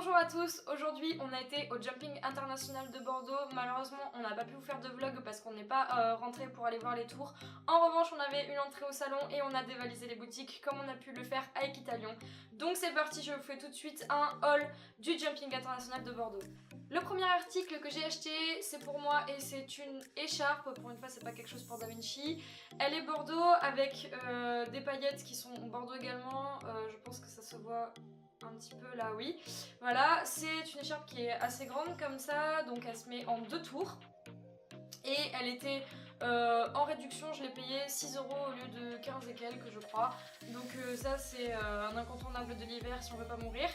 Bonjour à tous, aujourd'hui on a été au Jumping International de Bordeaux. Malheureusement on n'a pas pu vous faire de vlog parce qu'on n'est pas rentré pour aller voir les tours. En revanche on avait une entrée au salon et on a dévalisé les boutiques comme on a pu le faire à Equitalion. Donc c'est parti, je vous fais tout de suite un haul du Jumping International de Bordeaux. Le premier article que j'ai acheté c'est pour moi et c'est une écharpe, pour une fois c'est pas quelque chose pour Da Vinci. Elle est Bordeaux avec des paillettes qui sont Bordeaux également, je pense que ça se voit un petit peu là, oui. Voilà, c'est une écharpe qui est assez grande comme ça, donc elle se met en 2 tours. Et elle était en réduction, je l'ai payée 6 € au lieu de 15 et quelques je crois. Donc ça c'est un incontournable de l'hiver si on veut pas mourir.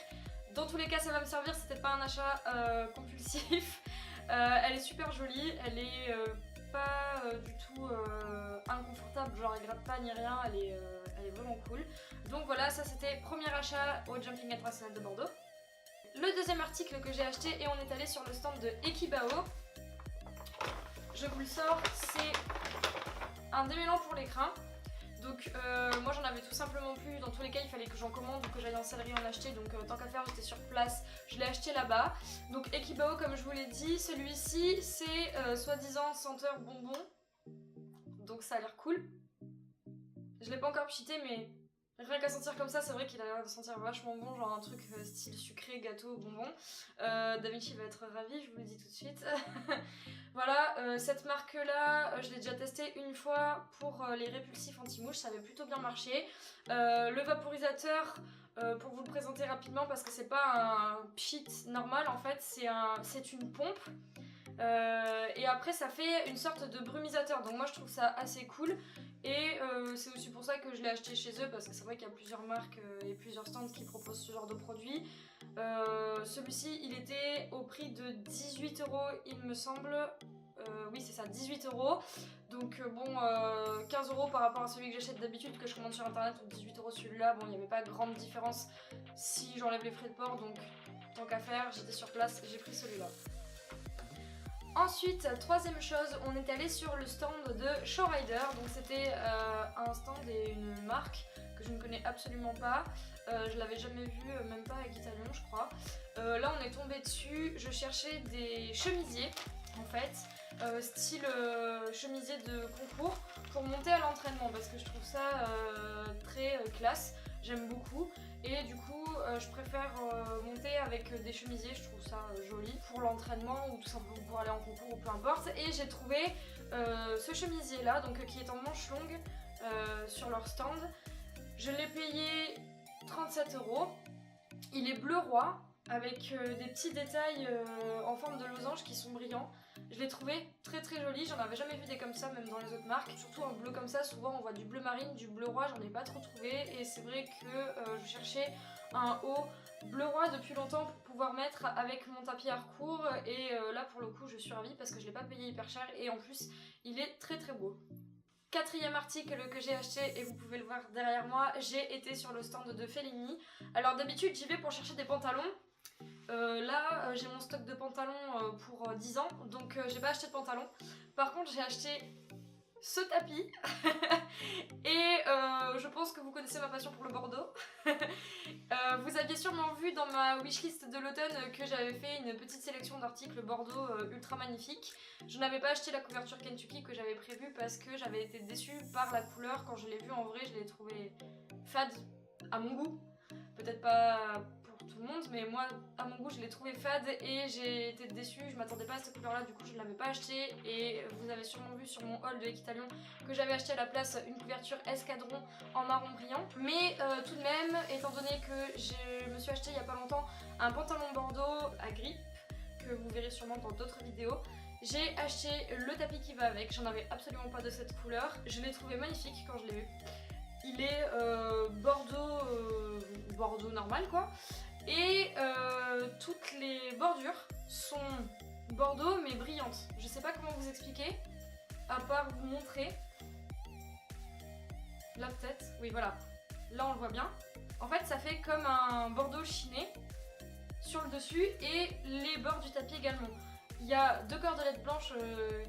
Dans tous les cas ça va me servir, c'était pas un achat compulsif. Elle est super jolie, elle est pas du tout inconfortable, genre elle gratte pas ni rien, elle est vraiment cool. Donc voilà, ça c'était premier achat au Jumping International de Bordeaux. Le deuxième article que j'ai acheté et on est allé sur le stand de Ekibao. Je vous le sors, c'est un démêlant pour les crins. Donc moi j'en avais tout simplement plus, dans tous les cas il fallait que j'en commande ou que j'aille en sellerie en acheter, donc tant qu'à faire j'étais sur place, je l'ai acheté là-bas. Donc Ekibao comme je vous l'ai dit, celui-ci c'est soi-disant senteur bonbon, donc ça a l'air cool. Je l'ai pas encore pchité mais rien qu'à sentir comme ça c'est vrai qu'il a l'air de sentir vachement bon, genre un truc style sucré, gâteau, bonbon. Da Vinci va être ravi, je vous le dis tout de suite. Voilà, cette marque là, je l'ai déjà testée une fois pour les répulsifs anti-mouches, ça avait plutôt bien marché. Le vaporisateur, pour vous le présenter rapidement parce que c'est pas un pchit normal en fait, c'est une pompe. Et après ça fait une sorte de brumisateur, donc moi je trouve ça assez cool. Et c'est aussi pour ça que je l'ai acheté chez eux parce que c'est vrai qu'il y a plusieurs marques et plusieurs stands qui proposent ce genre de produit. Celui-ci il était au prix de 18 € il me semble. Oui c'est ça, 18 €. Donc bon, 15 € par rapport à celui que j'achète d'habitude que je commande sur internet, ou 18 € celui-là. Bon il n'y avait pas grande différence si j'enlève les frais de port, donc tant qu'à faire j'étais sur place, j'ai pris celui-là. Ensuite, troisième chose, on est allé sur le stand de Showrider, donc c'était un stand et une marque que je ne connais absolument pas, je l'avais jamais vu, même pas à Equitalion je crois. Là on est tombé dessus, je cherchais des chemisiers en fait, style chemisier de concours pour monter à l'entraînement parce que je trouve ça très classe. J'aime beaucoup et du coup je préfère monter avec des chemisiers, je trouve ça joli pour l'entraînement ou tout simplement pour aller en concours ou peu importe. Et j'ai trouvé ce chemisier là, donc qui est en manche longue sur leur stand. Je l'ai payé 37 €. Il est bleu roi avec des petits détails en forme de losange qui sont brillants. Je l'ai trouvé très très joli, j'en avais jamais vu des comme ça même dans les autres marques. Surtout un bleu comme ça, souvent on voit du bleu marine, du bleu roi, j'en ai pas trop trouvé. Et c'est vrai que je cherchais un haut bleu roi depuis longtemps pour pouvoir mettre avec mon tapis hardcourt. Et là pour le coup je suis ravie parce que je l'ai pas payé hyper cher et en plus il est très très beau. Quatrième article que j'ai acheté, et vous pouvez le voir derrière moi, j'ai été sur le stand de Fellini. Alors d'habitude j'y vais pour chercher des pantalons. Là j'ai mon stock de pantalons pour 10 ans, donc j'ai pas acheté de pantalons. Par contre j'ai acheté ce tapis et je pense que vous connaissez ma passion pour le Bordeaux. Vous aviez sûrement vu dans ma wishlist de l'automne que j'avais fait une petite sélection d'articles Bordeaux ultra magnifiques. Je n'avais pas acheté la couverture Kentucky que j'avais prévue parce que j'avais été déçue par la couleur. Quand je l'ai vue en vrai, je l'ai trouvée fade à mon goût. Peut-être pas pour tout le monde, mais moi à mon goût je l'ai trouvé fade et j'ai été déçue, je m'attendais pas à cette couleur là, du coup je ne l'avais pas acheté. Et vous avez sûrement vu sur mon haul de Equitalion que j'avais acheté à la place une couverture escadron en marron brillant. Mais tout de même, étant donné que je me suis acheté il y a pas longtemps un pantalon Bordeaux à grippe, que vous verrez sûrement dans d'autres vidéos, j'ai acheté le tapis qui va avec. J'en avais absolument pas de cette couleur, je l'ai trouvé magnifique quand je l'ai vu. Il est Bordeaux normal quoi. Et toutes les bordures sont Bordeaux mais brillantes. Je sais pas comment vous expliquer, à part vous montrer. Là peut-être, oui voilà. Là on le voit bien. En fait ça fait comme un Bordeaux chiné sur le dessus et les bords du tapis également. Il y a deux cordelettes blanches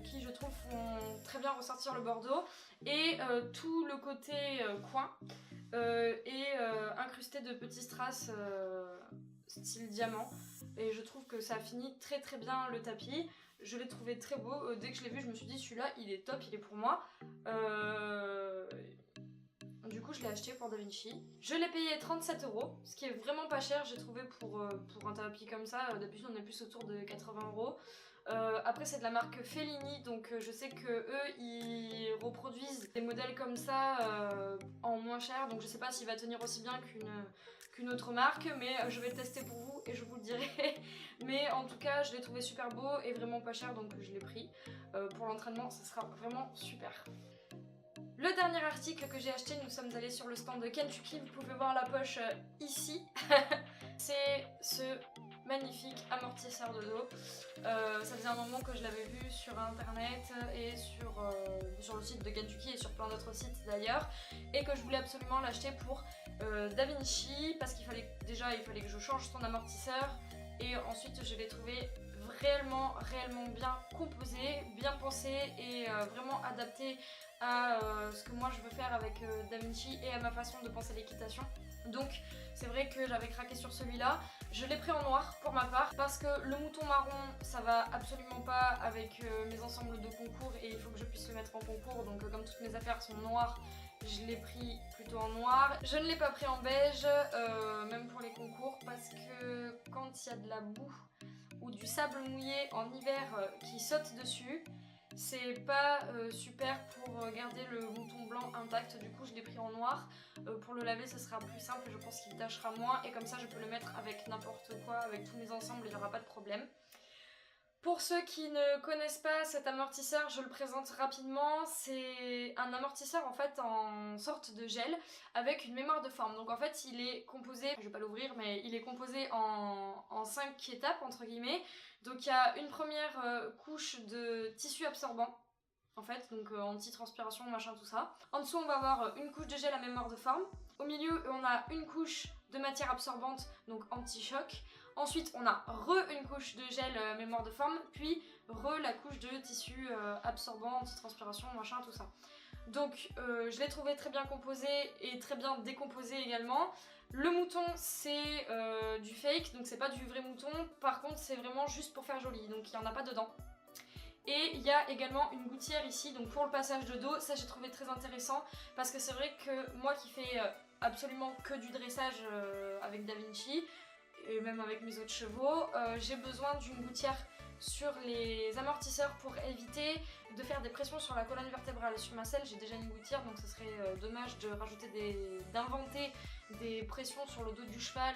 qui je trouve font très bien ressortir le Bordeaux et tout le côté coin incrusté de petits strass style diamant. Et je trouve que ça finit très très bien le tapis. Je l'ai trouvé très beau. Dès que je l'ai vu, je me suis dit celui-là il est top, il est pour moi. Du coup, je l'ai acheté pour Da Vinci. Je l'ai payé 37 €, ce qui est vraiment pas cher, j'ai trouvé pour un tapis comme ça. D'habitude, on est plus autour de 80 €. Après, c'est de la marque Fellini, donc je sais que eux ils reproduisent des modèles comme ça en moins cher, donc je sais pas s'il va tenir aussi bien qu'une autre marque, mais je vais le tester pour vous et je vous le dirai. Mais en tout cas, je l'ai trouvé super beau et vraiment pas cher, donc je l'ai pris. Pour l'entraînement, ça sera vraiment super. Le dernier article que j'ai acheté, nous sommes allés sur le stand de Kentucky, vous pouvez voir la poche ici. C'est ce magnifique amortisseur de dos. Ça faisait un moment que je l'avais vu sur internet et sur le site de Kentucky et sur plein d'autres sites d'ailleurs, et que je voulais absolument l'acheter pour Da Vinci parce qu'il fallait que je change son amortisseur, et ensuite je l'ai trouvé réellement bien composé, bien pensé et vraiment adapté à ce que moi je veux faire avec Da Vinci et à ma façon de penser l'équitation. Donc c'est vrai que j'avais craqué sur celui-là. Je l'ai pris en noir pour ma part parce que le mouton marron ça va absolument pas avec mes ensembles de concours et il faut que je puisse le mettre en concours, donc comme toutes mes affaires sont noires, je l'ai pris plutôt en noir. Je ne l'ai pas pris en beige, même pour les concours, parce que quand il y a de la boue ou du sable mouillé en hiver qui saute dessus, c'est pas super pour garder le mouton blanc intact. Du coup je l'ai pris en noir. Pour le laver ce sera plus simple, je pense qu'il tâchera moins et comme ça je peux le mettre avec n'importe quoi, avec tous mes ensembles, il n'y aura pas de problème. Pour ceux qui ne connaissent pas cet amortisseur, je le présente rapidement. C'est un amortisseur en fait en sorte de gel avec une mémoire de forme. Donc en fait il est composé, je vais pas l'ouvrir, mais il est composé en 5 étapes entre guillemets. Donc il y a une première couche de tissu absorbant en fait, donc anti-transpiration, machin, tout ça. En dessous, on va avoir une couche de gel à mémoire de forme. Au milieu, on a une couche de matière absorbante, donc anti-choc. Ensuite, on a une couche de gel mémoire de forme, puis la couche de tissu absorbant, anti-transpiration, machin, tout ça. Donc, je l'ai trouvé très bien composé et très bien décomposé également. Le mouton, c'est du fake, donc c'est pas du vrai mouton. Par contre, c'est vraiment juste pour faire joli, donc il n'y en a pas dedans. Et il y a également une gouttière ici, donc pour le passage de dos. Ça j'ai trouvé très intéressant parce que c'est vrai que moi qui fais absolument que du dressage avec Da Vinci et même avec mes autres chevaux, j'ai besoin d'une gouttière sur les amortisseurs pour éviter de faire des pressions sur la colonne vertébrale. Sur ma selle j'ai déjà une gouttière, donc ce serait dommage de d'inventer des pressions sur le dos du cheval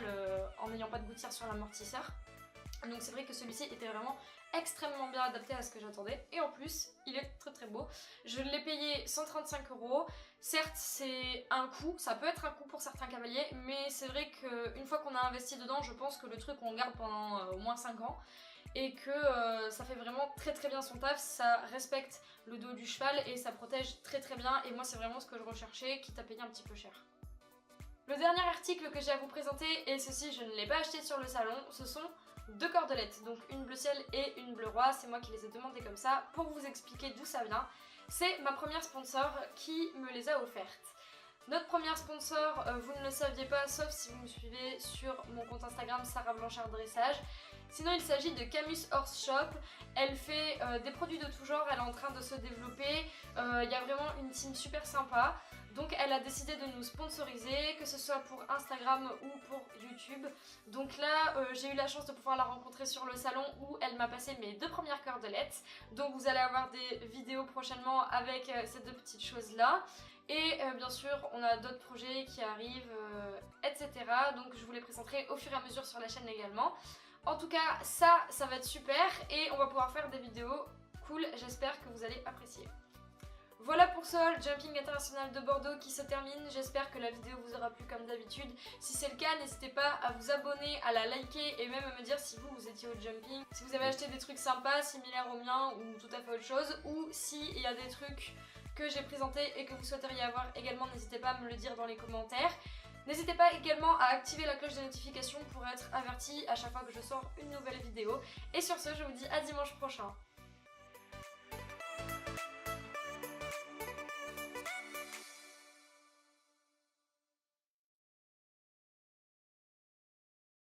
en n'ayant pas de gouttière sur l'amortisseur. Donc c'est vrai que celui-ci était vraiment extrêmement bien adapté à ce que j'attendais, et en plus il est très très beau. Je l'ai payé 135 €. Certes c'est un coût, ça peut être un coût pour certains cavaliers, mais c'est vrai qu'une fois qu'on a investi dedans, je pense que le truc on le garde pendant au moins 5 ans et que ça fait vraiment très très bien son taf. Ça respecte le dos du cheval et ça protège très très bien, et moi c'est vraiment ce que je recherchais, quitte à payer un petit peu cher. Le dernier article que j'ai à vous présenter, et ceci je ne l'ai pas acheté sur le salon, ce sont 2 cordelettes, donc une bleu ciel et une bleu roi. C'est moi qui les ai demandées comme ça pour vous expliquer d'où ça vient. C'est ma première sponsor qui me les a offertes. Notre première sponsor, vous ne le saviez pas sauf si vous me suivez sur mon compte Instagram Sarah Blanchard Dressage. Sinon il s'agit de Camus Horse Shop. Elle fait des produits de tout genre, elle est en train de se développer. Il y a vraiment une team super sympa. Donc elle a décidé de nous sponsoriser, que ce soit pour Instagram ou pour YouTube. Donc là, j'ai eu la chance de pouvoir la rencontrer sur le salon où elle m'a passé mes 2 premières cordelettes. Donc vous allez avoir des vidéos prochainement avec ces 2 petites choses-là. Et bien sûr, on a d'autres projets qui arrivent, etc. Donc je vous les présenterai au fur et à mesure sur la chaîne également. En tout cas, ça va être super et on va pouvoir faire des vidéos cool. J'espère que vous allez apprécier. Voilà pour ce haul Jumping International de Bordeaux qui se termine. J'espère que la vidéo vous aura plu comme d'habitude. Si c'est le cas, n'hésitez pas à vous abonner, à la liker et même à me dire si vous étiez au jumping. Si vous avez acheté des trucs sympas, similaires aux miens ou tout à fait autre chose. Ou s'il y a des trucs que j'ai présentés et que vous souhaiteriez avoir également, n'hésitez pas à me le dire dans les commentaires. N'hésitez pas également à activer la cloche de notification pour être averti à chaque fois que je sors une nouvelle vidéo. Et sur ce, je vous dis à dimanche prochain.